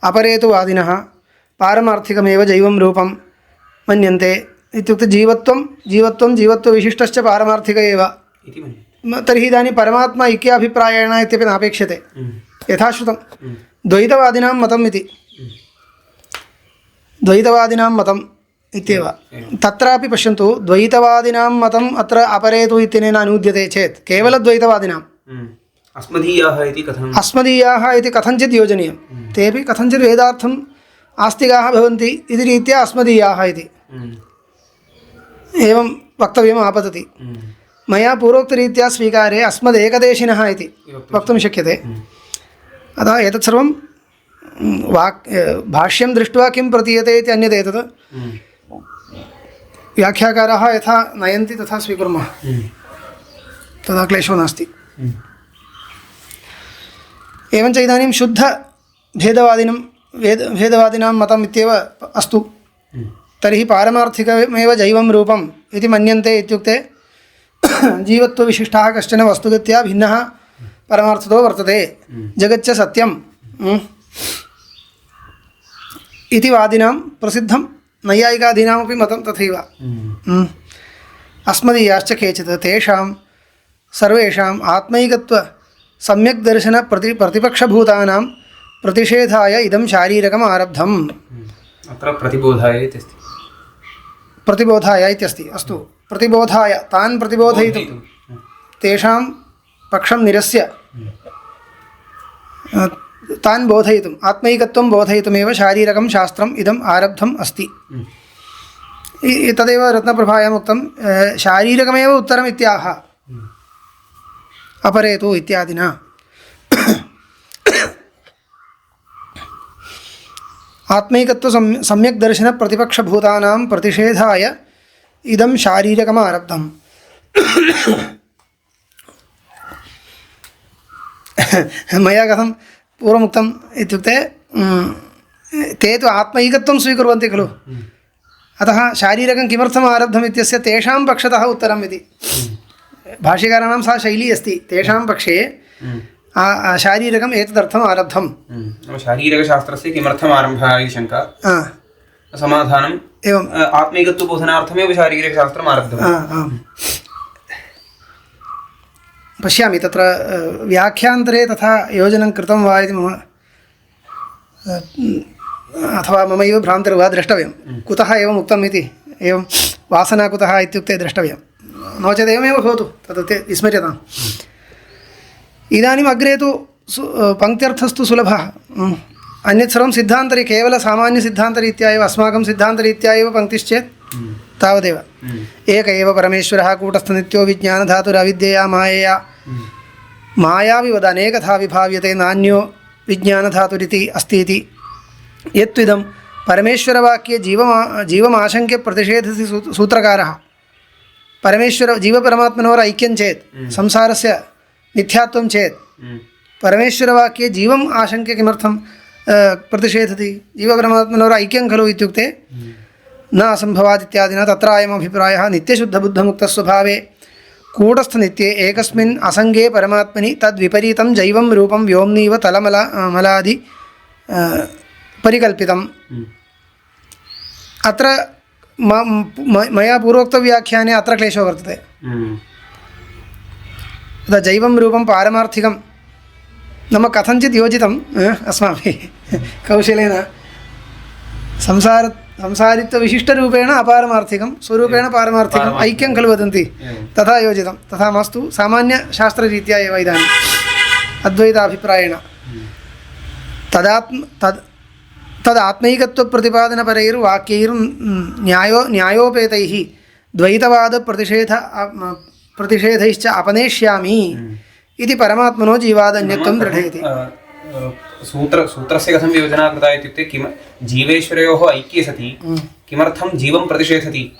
अपरे तु वादिनः पारमार्थिकमेव जैवं रूपं मन्यन्ते इत्युक्ते जीवत्वविशिष्टश्च पारमार्थिक एव तर्हि इदानीं परमात्मा ऐक्याभिप्रायेण इत्यपि नापेक्ष्यते यथा श्रुतं द्वैतवादिनां मतम् इति द्वैतवादिनां मतम् इत्येव तत्रापि पश्यन्तु द्वैतवादिनां मतम् अत्र अपरे तु इत्यनेन अनुद्यते चेत् केवलद्वैतवादिनां अस्मदीयाः इति कथञ्चित् योजनीयं तेपि कथञ्चित् वेदार्थम् आस्तिकाः भवन्ति इति रीत्या अस्मदीयाः इति एवं वक्तव्यम् आपतति मया पूर्वोक्तरीत्या स्वीकारे अस्मदेकदेशिनः इति वक्तुं शक्यते अतः एतत् सर्वं भाष्यं दृष्ट्वा किं प्रतीयते इति अन्यत् एतत् व्याख्याकाराः यथा नयन्ति तथा स्वीकुर्मः तदा क्लेशो नास्ति एवञ्च इदानीं शुद्धभेदवादिनां मतम् इत्येव अस्तु तर्हि पारमार्थिकमेव जैवं रूपम् इति मन्यन्ते इत्युक्ते जीवत्वविशिष्टः कश्चन वस्तुगत्या भिन्नः परमार्थतो वर्तते जगच्च सत्यम् इति वादिनां प्रसिद्धं नैयायिकादीनामपि मतं तथैव अस्मदीयाश्च केचित् तेषां सर्वेषाम् आत्मैकत्व सम्यक् दर्शन प्रतिपक्षभूतानां प्रतिषेधाय इदं शारीरकम् आरब्धम् अत्र प्रतिबोधाय इत्यस्ति अस्तु प्रतिबोधाय तान् प्रतिबोधयितुं तेषां पक्षं निरस्य तान् बोधयितुम् आत्मैकत्वं बोधयितुमेव शारीरकं शास्त्रम् इदम् आरब्धम् अस्ति तदेव रत्नप्रभायाम् उक्तं शारीरकमेव उत्तरम् इत्याह अपरे तु इत्यादिना आत्मैकत्व सम्यक् दर्शन प्रतिपक्षभूतानां प्रतिषेधाय इदं शारीरकम् आरब्धम् मया कथं पूर्वमुक्तम् इत्युक्ते ते तु आत्मैकत्वं स्वीकुर्वन्ति खलु अतः शारीरकं किमर्थम् आरब्धम् इत्यस्य तेषां पक्षतः उत्तरम् इति भाष्यकाराणां सा शैली अस्ति तेषां पक्षे शारीरकम् एतदर्थम् आरब्धम् शारीरकशास्त्रस्य किमर्थम् आरम्भः इति शङ्का समाधानम् एवम् आत्मैकत्वबोधनार्थमेव शारीरकशास्त्रम् आरब्धम् पश्यामि तत्र व्याख्यान्तरे तथा योजनं कृतं वा इति मम अथवा ममैव भ्रान्तिर्वा द्रष्टव्यं कुतः एवम् उक्तम् इति एवं वासना कुतः इत्युक्ते द्रष्टव्यं नो चेत् एवमेव भवतु तत् विस्मर्यताम् इदानीम् अग्रे तु पङ्क्त्यर्थस्तु सुलभः अन्यत् सर्वं सिद्धान्तरी केवल सामान्यसिद्धान्तरीत्या एव अस्माकं सिद्धान्तरीत्या एव पङ्क्तिश्चेत् तावदेव एक एव परमेश्वरः कूटस्थनित्यो विज्ञानधातुरविद्यया मायया मायाविवद अनेकथा विभाव्यते नान्यो विज्ञानधातुरिति अस्ति इति यत्विदं परमेश्वरवाक्ये जीवमाशङ्क्य प्रतिषेधति सूत्रकारः परमेश्वर जीवपरमात्मनोः ऐक्यं चेत् संसारस्य मिथ्यात्वं चेत् परमेश्वरवाक्ये जीवम् आशङ्क्य किमर्थं प्रतिषेधति जीवपरमात्मनोः ऐक्यं खलु इत्युक्ते न असम्भवात् इत्यादिना तत्र अयम् अभिप्रायः नित्यशुद्धबुद्धमुक्तस्वभावे कूटस्थनित्ये एकस्मिन् असङ्गे परमात्मनि तद्विपरीतं जैवं रूपं व्योम्नीव तलमलादि परिकल्पितम् अत्र मया पूर्वोक्तव्याख्याने अत्र क्लेशो वर्तते तदा जैवं रूपं पारमार्थिकं नाम कथञ्चित् योजितम् अस्माभिः कौशलेन संसारित्वविशिष्टरूपेण अपारमार्थिकं स्वरूपेण पारमार्थिकम् ऐक्यं खलु वदन्ति तथा योजितं तथा मास्तु सामान्यशास्त्ररीत्या एव इदानीम् अद्वैताभिप्रायेण तदात्मैकत्वप्रतिपादनपरैर्वाक्यैर्न्यायोपेतैः द्वैतवादप्रतिषेधैश्च अपनेष्यामि इति परमात्मनो जीवादन्यत्वं दृढयति सूत्रस्य कथं योजना कृता इत्युक्ते किं जीवेश्वरयोः ऐक्ये सति किमर्थं जीवं प्रतिषेधति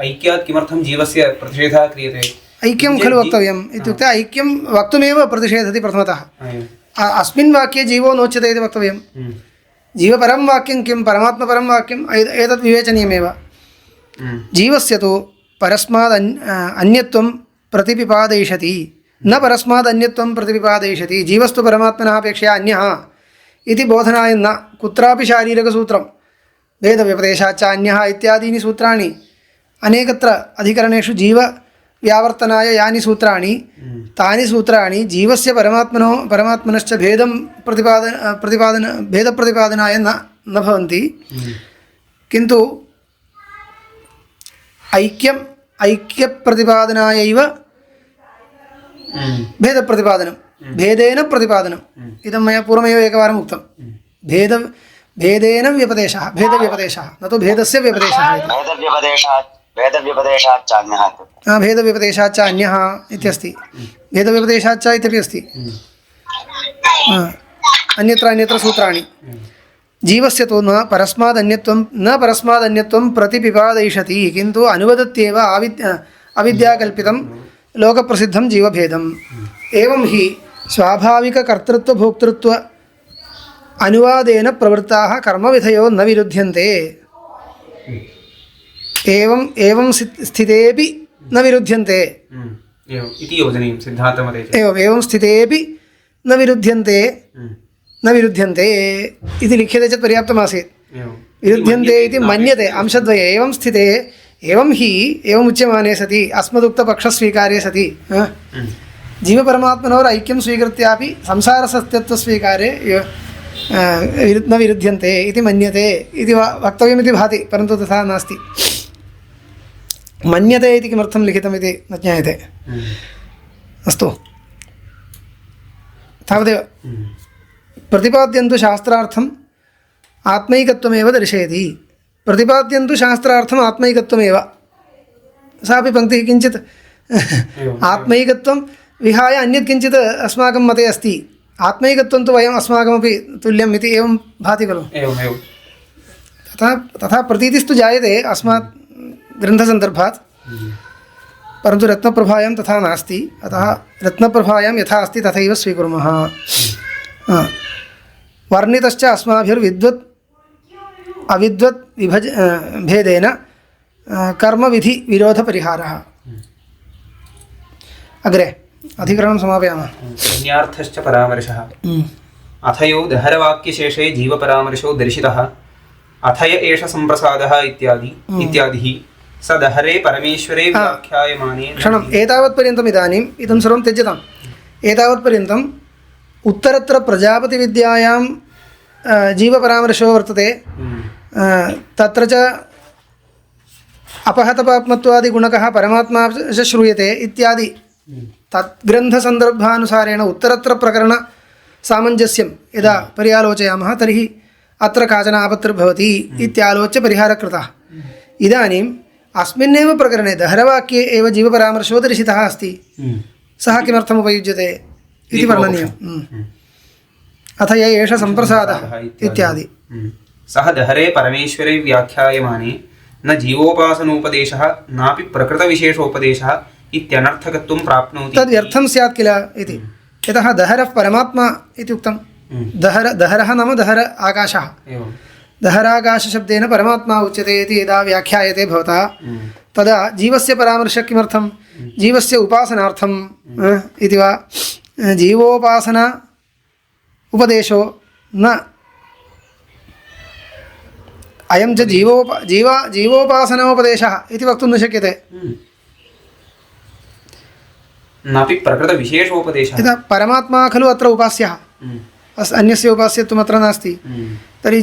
ऐक्यात् किमर्थं जीवस्य प्रतिषेधः क्रियते ऐक्यं खलु वक्तव्यम् इत्युक्ते ऐक्यं वक्तुमेव प्रतिषेधति प्रथमतः अस्मिन् वाक्ये जीवो नोच्यते इति वक्तव्यं जीवपरं वाक्यं किं परमात्मपरं वाक्यम् एतत् विवेचनीयमेव जीवस्य तु परस्माद् अन्यत्वं प्रतिपिपादयिषति न परस्माद् अन्यत्वं प्रतिपिपादयिषति जीवस्तु परमात्मनः अपेक्षया अन्यः इति बोधनाय न कुत्रापि शारीरकसूत्रं भेदव्यपदेशाच्च अन्यः इत्यादीनि सूत्राणि अनेकत्र अधिकरणेषु जीवव्यावर्तनाय यानि सूत्राणि तानि सूत्राणि जीवस्य परमात्मनश्च भेदप्रतिपादनाय न भवन्ति किन्तु ऐक्यप्रतिपादनायैव भेदप्रतिपादनं भेदेन प्रतिपादनम् इदं मया पूर्वमेव एकवारम् उक्तं भेदेन व्यपदेशः भेदव्यपदेशः न तु भेदस्य व्यपदेशः भेदव्यपदेशाच्च अन्यः इत्यस्ति भेदव्यपदेशाच्च इत्यपि अस्ति अन्यत्र सूत्राणि जीवस्य तु न परस्मादन्यत्वं प्रतिपिपादयिषति किन्तु अनुवदत्येव अविद्याकल्पितं लोकप्रसिद्धं जीवभेदम् एवं हि स्वाभाविककर्तृत्वभोक्तृत्व अनुवादेन प्रवृत्ताः कर्मविधयो न विरुध्यन्ते एवं स्थितेऽपि न विरुध्यन्ते इति योजनीयं सिद्धान्तमते एवं स्थितेऽपि न विरुध्यन्ते इति लिख्यते चेत् पर्याप्तमासीत् विरुध्यन्ते इति मन्यते अंशद्वये एवं स्थिते एवं हि एवमुच्यमाने सति अस्मदुक्तपक्षस्वीकारे सति जीवपरमात्मनोर ऐक्यं स्वीकृत्यापि संसारसत्यत्वस्वीकारे न विरुध्यन्ते इति मन्यते इति वक्तव्यमिति भाति परन्तु तथा नास्ति मन्यते इति किमर्थं लिखितमिति न ज्ञायते अस्तु तावदेव प्रतिपाद्यन्तु शास्त्रार्थम् आत्मैकत्वमेव दर्शयति प्रतिपाद्यन्तु शास्त्रार्थम् आत्मैकत्वमेव सापि पङ्क्तिः किञ्चित् आत्मैकत्वं विहाय अन्यत् किञ्चित् अस्माकं मते अस्ति आत्मैकत्वं तु वयम् अस्माकमपि तुल्यम् इति एवं भाति खलु तथा प्रतीतिस्तु जायते अस्मात् ग्रन्थसन्दर्भात् परन्तु रत्नप्रभायां तथा नास्ति अतः रत्नप्रभायां यथा अस्ति तथैव स्वीकुर्मः वर्णितश्च अस्माभिर्विद्वत् अविद्वत् भेदेन कर्मविधिविरोधपरिहारः अग्रे अधिकरणं समापयामः अन्यार्थश्च परामर्शः अथयो दहरवाक्यशेषे जीवपरामर्शो दर्शितः अथय एष सम्प्रसादः इत्यादिः स दहरे परमेश्वरे व्याख्यायमाने क्षणम् एतावत्पर्यन्तम् इदानीम् इदं सर्वं त्यज्यताम् एतावत्पर्यन्तम् उत्तरत्र प्रजापतिविद्यायां जीवपरामर्शो वर्तते तत्र च अपहतपाप्मत्वादिगुणकः परमात्मा च श्रूयते इत्यादि तद्ग्रन्थसन्दर्भानुसारेण उत्तरत्र प्रकरणसामञ्जस्यं यदा पर्यालोचयामः तर्हि अत्र काचन आपत्तिर्भवति इत्यालोच्य परिहारः कृतः इदानीम् अस्मिन्नेव प्रकरणे दहरवाक्ये एव जीवपरामर्शो दर्शितः अस्ति सः किमर्थम् उपयुज्यते इति वर्णनीयम् अथ य एष सम्प्रसादः इत्यादि सः दहरे परमेश्वरे व्याख्यायमाने न जीवोपासनोपदेशः नापि प्रकृतविशेषोपदेशः इत्यनर्थकत्वं प्राप्नोति तद्व्यर्थं स्यात् किल इति यतः दहरः परमात्मा इति उक्तं दहरः नाम दहर आकाशः दहराकाशशब्देन परमात्मा उच्यते इति यदा व्याख्यायते भवता तदा जीवस्य परामर्शः किमर्थं जीवस्य उपासनार्थम् इति वा जीवोपासना उपदेशो न अयं च जीवोपासनोपदेशः इति वक्तुं न शक्यते नापि प्रकृतविशेषोपदेशः यथा परमात्मा खलु अत्र उपास्यः अन्यस्य उपास्यत्वम् अत्र नास्ति तर्हि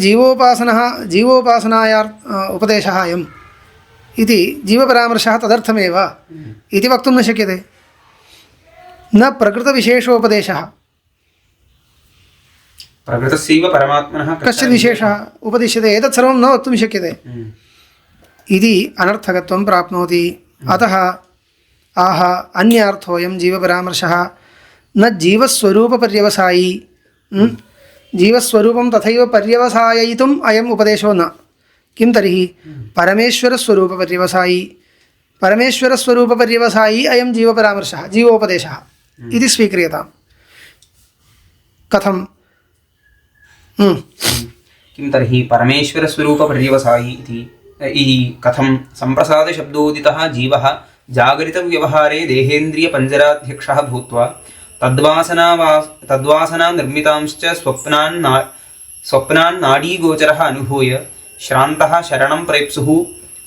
जीवोपासनाया उपदेशः अयम् इति जीवपरामर्शः तदर्थमेव इति वक्तुं न शक्यते न प्रकृतविशेषोपदेशः प्रकृतस्यैव परमात्मनः कश्चित् विशेषः उपदिश्यते एतत् सर्वं न वक्तुं शक्यते इति अनर्थकत्वं प्राप्नोति अतः आह अन्यार्थोऽयं जीवपरामर्शः न जीवस्वरूपपर्यवसायी जीवस्वरूपं तथैव पर्यवसाययितुम् अयम् उपदेशो न किं तर्हि परमेश्वरस्वरूपपर्यवसायी अयं जीवपरामर्शः जीवोपदेशः इति स्वीक्रियताम् कथं किं तर्हि परमेश्वरस्वरूपपर्यवसायी इति कथं सम्प्रसादशब्दोदितः जीवः जागरितव्यवहारे देहेन्द्रियपञ्जराध्यक्षः भूत्वा तद्वासना निर्मितांश्च स्वप्नान् स्वप्नान् नाडीगोचरः अनुभूय श्रान्तः शरणं प्रेप्सुः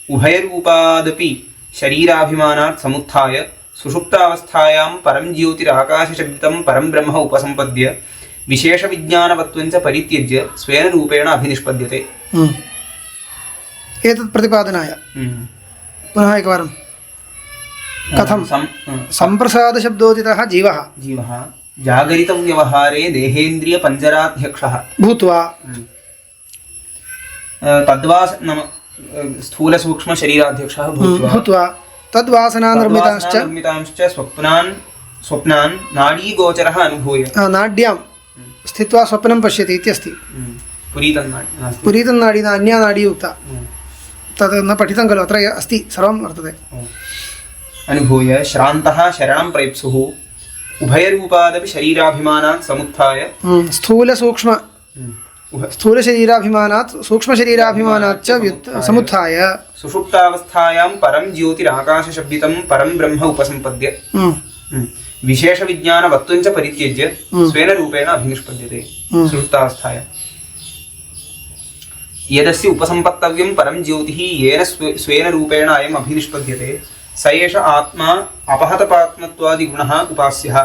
उभयरूपादपि शरीराभिमानात् समुत्थाय सुषुप्तावस्थायां परं ज्योतिराकाशशब्दितं परं ब्रह्म उपसम्पद्य विशेषविज्ञानवत्वञ्च परित्यज्य स्वेन रूपेण अभिनिष्पद्यते। एतत् प्रतिपादनाय पुनः एकवारं कथं सम्प्रसादशब्दोदितः जीवः जागरितव्यवहारे देहेन्द्रियपञ्जराध्यक्षः भूत्वा तद्वास नाम स्थूलसूक्ष्मशरीराध्यक्षः भूत्वा तद्वासनानिर्मितांश्च स्वप्नान् नाडीगोचरः अनुभूय नाड्यां स्थित्वा स्वप्नं पश्यति इत्यस्ति। पुरीतन्नाडी अन्या नाडी उक्ता, तद् न पठितं खलु, अत्र अस्ति, सर्वं वर्तते। अनुभूय श्रान्तः शरणं प्रेप्सुः उभयरूपादपि शरीराभिमानात् समुत्थाय स्थूलशरीराभिमानात् सूक्ष्मशरीराभिमानात् च समुत्थाय सुषुप्तावस्थायां परं ज्योतिराकाशशब्दितं परं ब्रह्म उपसम्पद्य विशेषविज्ञानवत्वञ्च परित्यज्य स्वेन रूपेण अभिनिष्पद्यते। सुषुप्तावस्थायां यदस्य उपसम्पत्तव्यं परं ज्योतिः येन स्वेन रूपेण अयम् अभिनिष्पद्यते स एष आत्मा अपहतपात्मत्वादिगुणः उपास्यः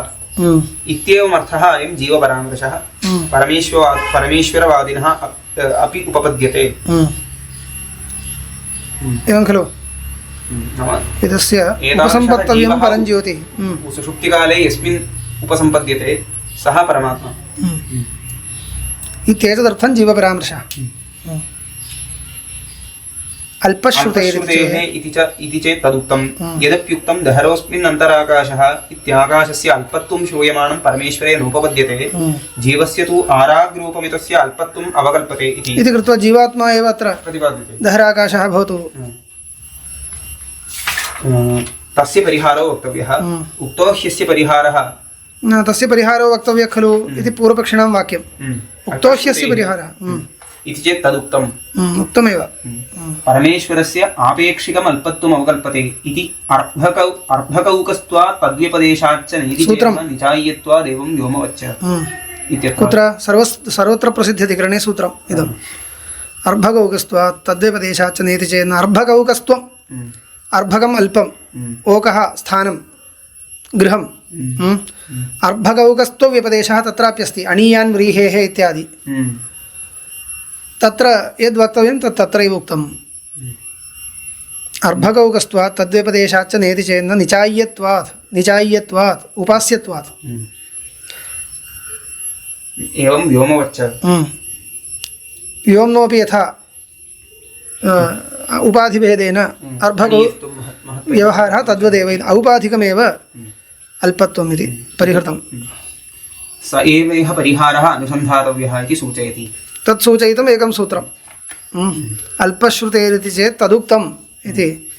इत्येवमर्थः अयं जीवपरामर्शः परमेश्वरवादिनः अपि उपपद्यते। एवं खलु एतस्य उपसम्पत्तव्यं परं ज्योतिः सुषुप्तिकाले यस्मिन् उपसम्पद्यते सः परमात्मा इत्येतदर्थं जीवपरामर्शः। अल्पश्रुतेः इति चेत् तदुक्तं यदप्युक्तं दहरोऽस्मिन् अन्तराकाशः इत्याकाशस्य अल्पत्वं श्रूयमाणं परमेश्वरे नोपपद्यते जीवस्य तु आराग्रूपमितस्य अल्पत्वम् अवकल्पते इति कृत्वा जीवात्मा एव अत्र प्रतिपाद्यते। दहराकाशः भवतु तस्य परिहारो वक्तव्यः। उक्तो ह्यस्य परिहारः तस्य परिहारो वक्तव्यः खलु इति पूर्वपक्षिणां वाक्यम्। उक्तो ह्यस्य परिहारः इति चेत् तदुक्तम् उक्तमेव। परमेश्वरस्य आपेक्षिकम् अल्पत्वम् अवकल्पते इति अर्भकौकस्त्वात् तद्व्यपदेशाच्च निचाय्यत्वात् एवं व्योमवच्च इत्यर्थः। कुत्र सर्वत्र प्रसिद्ध्यधिकरणे सूत्रम् इदम्। अर्भकौकस्त्वात् तद्व्यपदेशाच्च नेति चेत् अर्भकौकस्त्वम् अर्भकम् अल्पम् ओकः स्थानं गृहम् अर्भकौकस्त्वव्यपदेशः तत्राप्यस्ति अणीयान् व्रीहेः इत्यादि। तत्र यद् वक्तव्यं तत् तत्रैव उक्तम्। अर्भकौकस्त्वात् तद्व्यपदेशाच्च नेति चेन्न निचाय्यत्वात् उपास्यत्वात् एवं व्योमवच्च व्योम्नोऽपि यथा उपाधिभेदेन अर्भकौ व्यवहारः तद्वदेव औपाधिकमेव अल्पत्वम् इति परिहृतं। स एव यः परिहारः अनुसन्धातव्यः इति सूचयति। तत् सूचयितुम् एकं सूत्रम्। अल्पश्रुतेरिति चेत् तदुक्तम् इति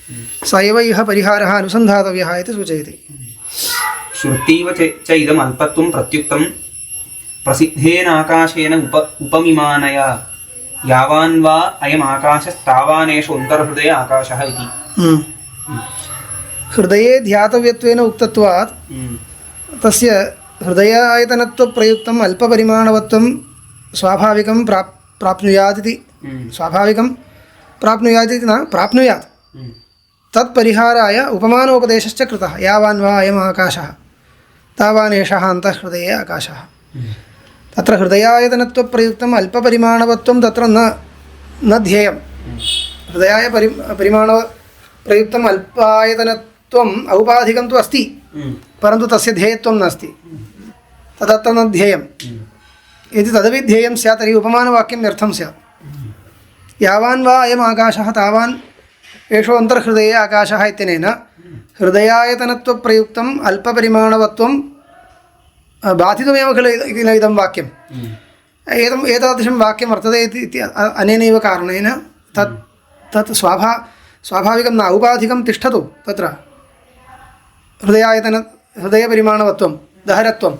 स एव यः परिहारः अनुसन्धातव्यः इति सूचयति। श्रुतीव च इदम् अल्पत्वं प्रत्युक्तं प्रसिद्धेन आकाशेन उपमिमानया यावान् वा अयम् आकाशस्तावानेषु अन्तर्हृदय आकाशः इति। हृदये ध्यातव्यत्वेन उक्तत्वात् तस्य हृदयायतनत्वप्रयुक्तम् अल्पपरिमाणवत्वं स्वाभाविकं प्राप्नुयात् इति। स्वाभाविकं प्राप्नुयात् इति न प्राप्नुयात्। तत्परिहाराय उपमानोपदेशश्च कृतः। यावान् वा अयम् आकाशः तावानेषः अन्तःहृदये आकाशः। तत्र हृदयायतनत्वप्रयुक्तम् अल्पपरिमाणवत्वं तत्र न ध्येयं। हृदयाय परिमाणप्रयुक्तम् अल्पायतनत्वम् औपाधिकं तु अस्ति, परन्तु तस्य ध्येयत्वं नास्ति। तदत्र न ध्येयं। यदि तदपि ध्येयं स्यात् तर्हि उपमानवाक्यं व्यर्थं स्यात्। यावान् वा अयम् आकाशः तावान् एषो अन्तर्हृदये आकाशः इत्यनेन हृदयायतनत्वप्रयुक्तम् अल्पपरिमाणवत्वं बाधितमेव खलु इदं वाक्यम्। एतादृशं वाक्यं वर्तते इति अनेनैव कारणेन तत् स्वाभाविकं न औपाधिकं तिष्ठतु तत्र हृदयपरिमाणवत्वं दहरत्वं,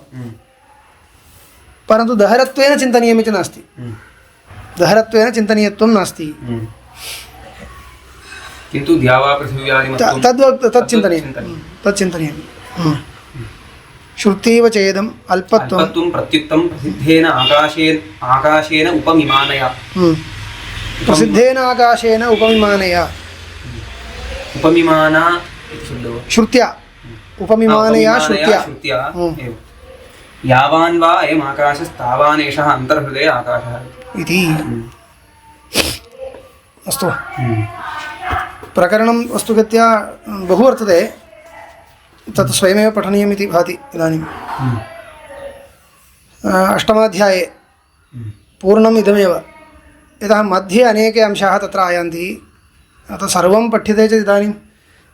परन्तु दहरत्वेन चिन्तनीयमिति नास्ति। दहरत्वेन चिन्तनीयत्वं नास्ति। किन्तु द्यावा पृथिव्यादिमत्वं तत् चिन्तनीयं। श्रुतीव चेदम् अल्पत्वं अल्पत्वं प्रत्युक्तं प्रसिद्धेन आकाशेन उपमिमानया प्रसिद्धेन आकाशेन उपमिमानया उपमिमाना इति शब्दो श्रुत्या उपमिमानया श्रुत्या एव यावान् वा अयम् आकाशस्तावान् एषः अन्तर्हृदय आकाशः इति अस्तु प्रकरणं वस्तुगत्या बहु वर्तते तत् स्वयमेव पठनीयम् इति भाति इदानीम् अष्टमाध्याये पूर्णम् इदमेव यतः मध्ये अनेके अंशाः तत्र आयान्ति अतः सर्वं पठ्यते चेत् इदानीम्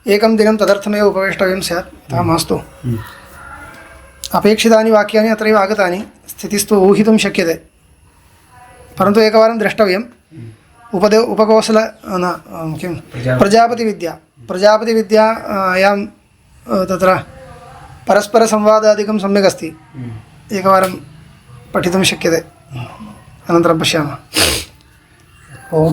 एकं दिनं तदर्थमेव उपवेष्टव्यं स्यात् अतः मास्तु अपेक्षितानि वाक्यानि अत्रैव आगतानि स्थितिस्तु ऊहितुं शक्यते परन्तु एकवारं द्रष्टव्यम् उपकोसल न किं प्रजापतिविद्यायां तत्र परस्परसंवादादिकं सम्यक् अस्ति एकवारं पठितुं शक्यते अनन्तरं पश्यामः ओम